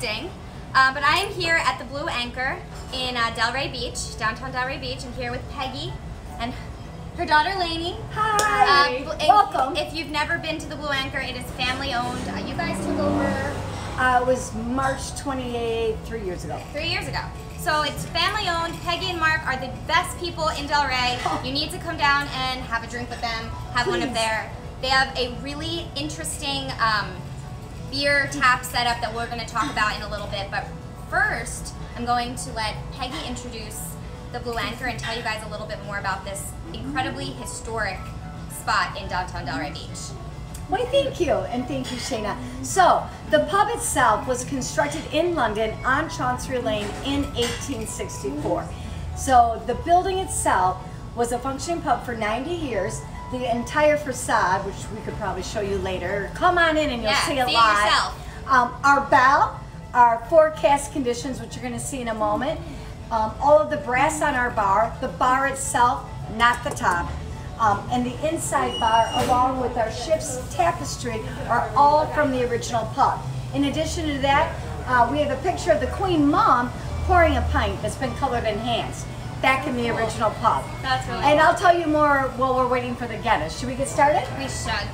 expecting. But I am here at the Blue Anchor in Delray Beach, downtown Delray Beach. I'm here with Peggy and her daughter Lainey. Hi, welcome. If you've never been to the Blue Anchor, it is family owned. You guys took over? It was March 28th, 3 years ago. 3 years ago. So it's family owned. Peggy and Mark are the best people in Delray. You need to come down and have a drink with them, have one of their. They have a really interesting beer tap setup that we're going to talk about in a little bit. But first, I'm going to let Peggy introduce the Blue Anchor and tell you guys a little bit more about this incredibly historic spot in downtown Delray Beach. Well, thank you, and thank you, Shayna. So, the pub itself was constructed in London on Chancery Lane in 1864. So, the building itself was a functioning pub for 90 years. The entire facade, which we could probably show you later. Come on in and you'll see it live. Yourself. Our bell, our 4 cask conditions, which you're going to see in a moment. All of the brass on our bar, the bar itself, not the top. And the inside bar, along with our ship's tapestry, are all from the original pub. In addition to that, we have a picture of the Queen Mom pouring a pint that's been colored enhanced back in the original pub. That's really And cool. I'll tell you more while we're waiting for the Guinness. Should we get started? We should.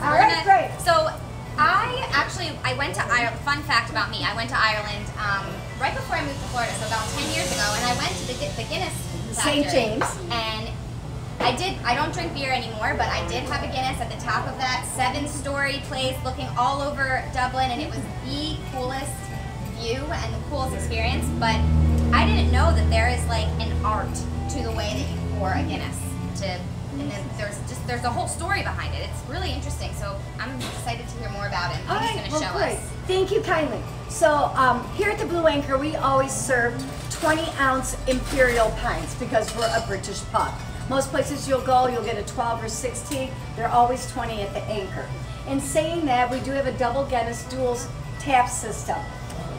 All right, great. So I went to Ireland. Fun fact about me: I went to Ireland right before I moved to Florida, so about 10 years ago, and I went to the Guinness factory. St. James. And I don't drink beer anymore, but I did have a Guinness at the top of that 7-story place looking all over Dublin, and it was the coolest view and the coolest experience. But I didn't know that there is like an art to the way that you pour a Guinness. And then there's a whole story behind it. It's really interesting. So I'm excited to hear more about it. And he's going to show us. Thank you kindly. So here at the Blue Anchor, we always serve 20-ounce imperial pints because we're a British pub. Most places you'll go, you'll get a 12 or 16. They're always 20 at the Anchor. In saying that, we do have a double Guinness dual tap system.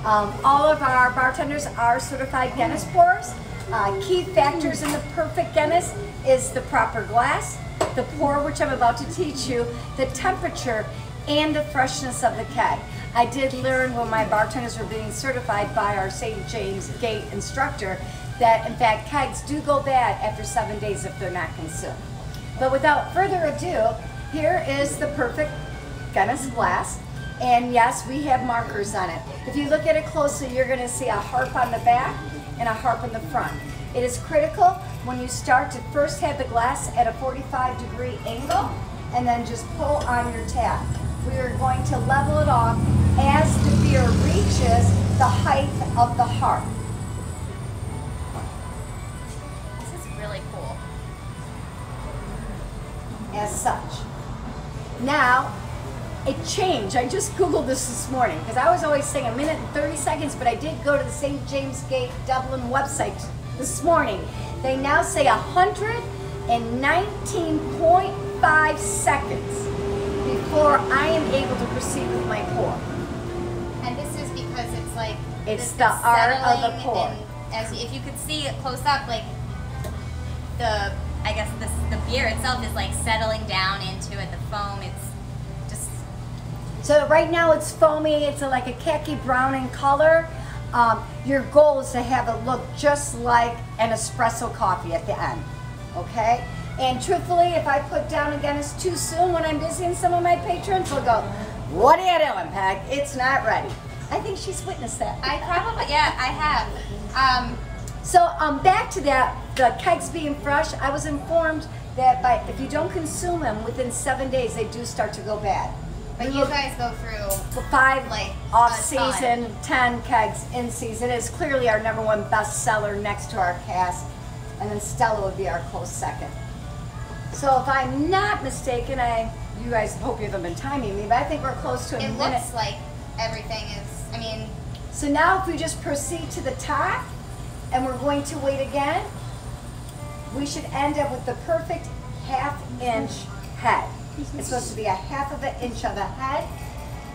All of our bartenders are certified Guinness pourers. Key factors in the perfect Guinness is the proper glass, the pour, which I'm about to teach you, the temperature, and the freshness of the keg. I did learn when my bartenders were being certified by our St. James Gate instructor that in fact kegs do go bad after 7 days if they're not consumed. But without further ado, here is the perfect Guinness glass. And yes, we have markers on it. If you look at it closely, you're going to see a harp on the back and a harp in the front. It is critical when you start to first have the glass at a 45-degree angle and then just pull on your tap. We are going to level it off as the beer reaches the height of the harp. This is really cool. As such. Now, it changed. I just Googled this morning because I was always saying 1 minute and 30 seconds, but I did go to the St. James Gate Dublin website this morning. They now say 119.5 seconds before I am able to proceed with my pour. And this is because it's like It's the art of the pour. And as if you could see it close up, like the beer itself is like settling down into it. The foam, it's just. So right now it's foamy. It's like a khaki brown in color. Your goal is to have it look just like an espresso coffee at the end, okay? And truthfully, if I put down a Guinness too soon when I'm busy, and some of my patrons will go, "What are you doing, Peg? It's not ready." I think she's witnessed that. I have. So back to that, the kegs being fresh, I was informed that if you don't consume them within 7 days, they do start to go bad. But you guys go through 5 like off season, 10 kegs in season. It is clearly our #1 bestseller next to our cask, and then Stella would be our close second. So if I'm not mistaken, you guys hope you haven't been timing me, but I think we're close to a minute. It looks like everything is. So now if we just proceed to the top, and we're going to wait again, we should end up with the perfect 1/2-inch head. It's supposed to be 1/2 inch of a head.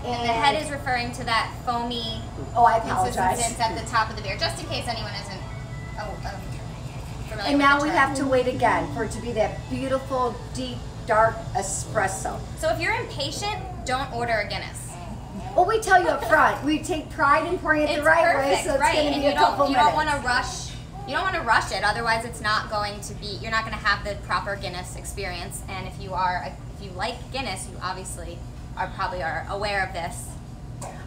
And the head is referring to that foamy consistency at the top of the beer, just in case anyone isn't familiar And now with the we term. have to wait again for it to be that beautiful, deep, dark espresso. So if you're impatient, don't order a Guinness. Well, we tell you up front, we take pride in pouring it the right way, so it's going to be a couple minutes. You don't want to rush. You don't want to rush it, otherwise it's not going to be. You're not going to have the proper Guinness experience. And if you like Guinness, you obviously probably are aware of this.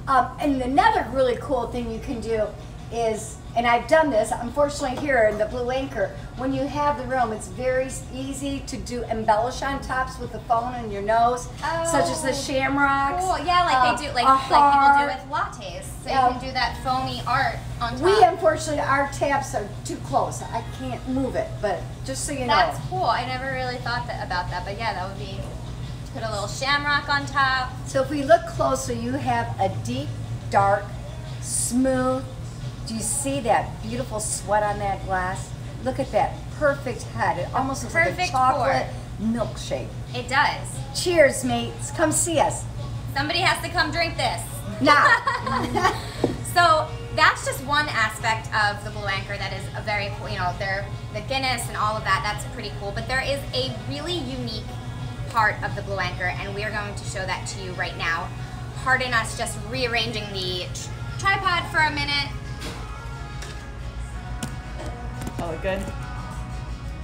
And another really cool thing you can do is, and I've done this, unfortunately here in the Blue Anchor, when you have the room, it's very easy to do embellish on tops with the phone in your nose, such as the shamrocks. Cool. Yeah, like they do, like people do with lattes. So you can do that foamy art on top. We, unfortunately, our taps are too close. I can't move it, but just so you know. That's cool. I never really thought about that, but yeah, that would be, put a little shamrock on top. So if we look closer, you have a deep, dark, smooth. Do you see that beautiful sweat on that glass? Look at that perfect head. It almost looks like a chocolate milkshake. It does. Cheers, mates. Come see us. Somebody has to come drink this. Nah. So that's just one aspect of the Blue Anchor that is a very cool, you know, the Guinness and all of that, that's pretty cool. But there is a really unique part of the Blue Anchor, and we are going to show that to you right now. Pardon us just rearranging the tripod for a minute. Oh, good.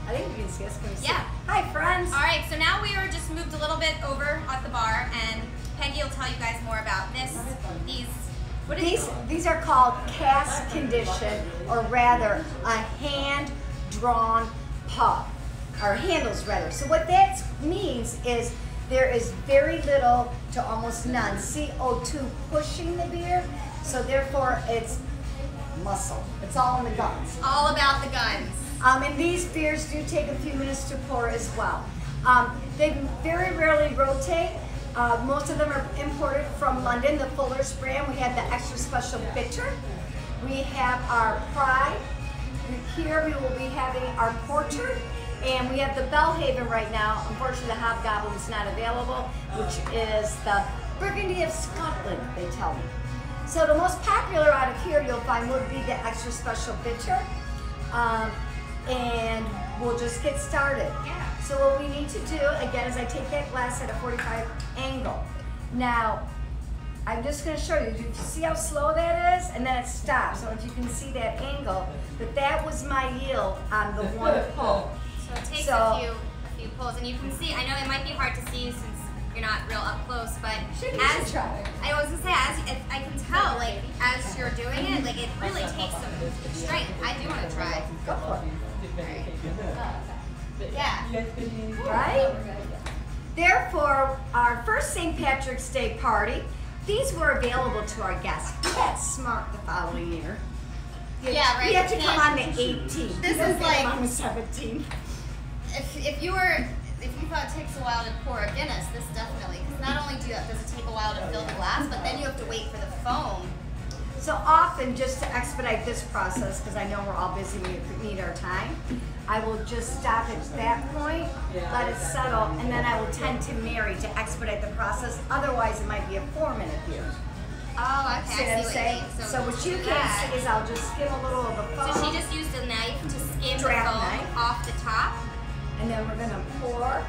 I think you can see us. Can we see? Yeah. Hi, friends. All right, so now we are just moved a little bit over at the bar, and Peggy will tell you guys more about this. These are called cask-condition, or rather, a hand-drawn pub, or handles rather. So what that means is there is very little to almost none CO2 pushing the beer, so therefore it's muscle. It's all in the guns. All about the guns. And these beers do take a few minutes to pour as well. They very rarely rotate. Most of them are imported from London, the Fuller's brand. We have the extra special bitter. We have our Pride. Here we will be having our Porter. And we have the Belhaven right now. Unfortunately, the Hobgoblin is not available, which is the Burgundy of Scotland, they tell me. So the most popular out of here you'll find would be the extra special bitter. And we'll just get started. Yeah. So what we need to do, again, is I take that glass at a 45 angle. Now, I'm just going to show you. You see how slow that is? And then it stops. So if you can see that angle, but that was my yield on the one pull. So it takes a few pulls, and you can see, I know it might be hard to see since you're not real up close, but I was gonna say, I can tell, like, as you're doing it, like, it really takes some strength. I do want to try. Go for it. Yeah. Right? Therefore, our first St. Patrick's Day party, these were available to our guests. We got smart the following year. Yeah, right. We have to come on the 18th. This is like on the 17th. If you thought it takes a while to pour a Guinness, this definitely, because not only does it take a while to fill the glass, but then you have to wait for the foam. So often, just to expedite this process, because I know we're all busy, we need our time, I will just stop at that point, let it settle, and then I will tend to marry to expedite the process. Otherwise, it might be a 4-minute beer. Oh, okay. See what I'm saying? So what you can't see is I'll just skim a little of the foam. So she just used a knife to skim the foam off the top. And then we're gonna pour.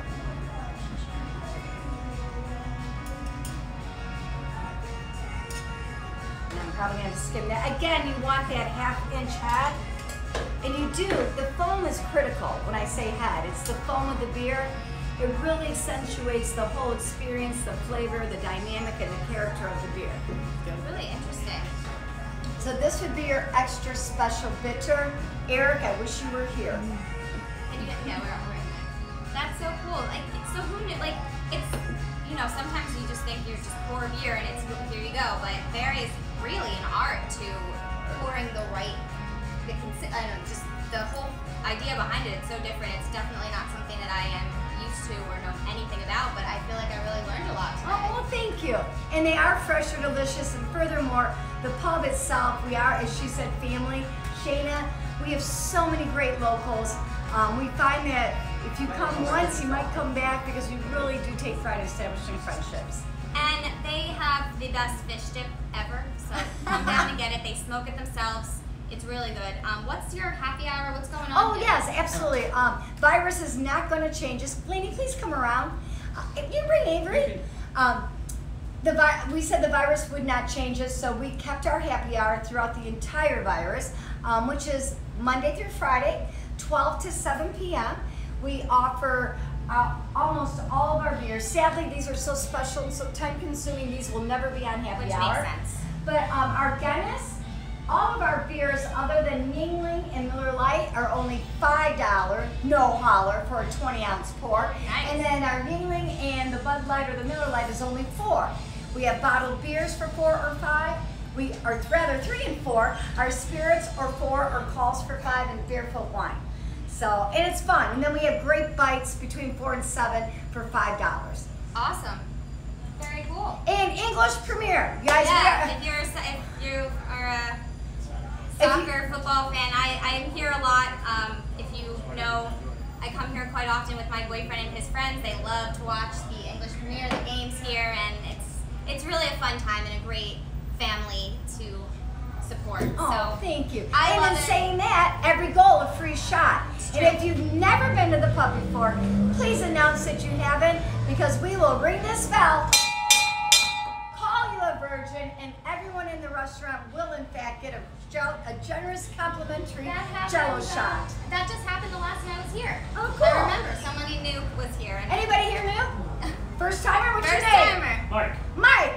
And I'm probably gonna skim that. Again, you want that 1/2-inch head. And you do, the foam is critical when I say head. It's the foam of the beer. It really accentuates the whole experience, the flavor, the dynamic, and the character of the beer. Really interesting. So this would be your extra special bitter. Eric, I wish you were here. Yeah, we're in there. That's so cool. Like, so who knew? Like, it's, you know, sometimes you just think you're just pour beer and it's here you go, but there is really an art to pouring the right, I don't know, just the whole idea behind it. It's so different. It's definitely not something that I am used to or know anything about, but I feel like I really learned a lot today. Oh, well, thank you. And they are fresh or delicious, and furthermore, the pub itself, we are, as she said, family. Shayna, we have so many great locals. We find that if you come once, you might come back because we really do take pride in establishing friendships. And they have the best fish dip ever, so come down and get it. They smoke it themselves. It's really good. What's your happy hour? What's going on? Oh, yes, absolutely. Virus is not going to change us. Lainey, please come around. If you bring Avery. we said the virus would not change us, so we kept our happy hour throughout the entire virus, which is Monday through Friday, 12 to 7 p.m. We offer almost all of our beers. Sadly, these are so special and so time-consuming, these will never be on happy hour. Which makes sense. But our Guinness, all of our beers other than Yingling and Miller Lite are only $5, no holler, for a 20-ounce pour. Nice. And then our Yingling and the Bud Light or the Miller Lite is only $4. We have bottled beers for $4 or $5. Or rather 3 and 4. Our spirits are $4 or calls for $5, and barefoot wine. So, and it's fun. And then we have grape bites between 4 and 7 for $5. Awesome. Very cool. And English Premier. You guys, yeah, if you are a soccer, football fan, I am here a lot. If you know, I come here quite often with my boyfriend and his friends. They love to watch the English Premier, the games here, and it's really a fun time and a great family to support. Oh, so thank you. I love and in it. saying that, every goal a free shot. And if you've never been to the pub before, please announce that you haven't, because we will ring this bell, call you a virgin, and everyone in the restaurant will in fact get a generous complimentary Jello shot. That just happened the last time I was here. Oh, cool. I remember somebody new was here. Anybody here new? First timer? What's your First name? timer. Mike. Mike.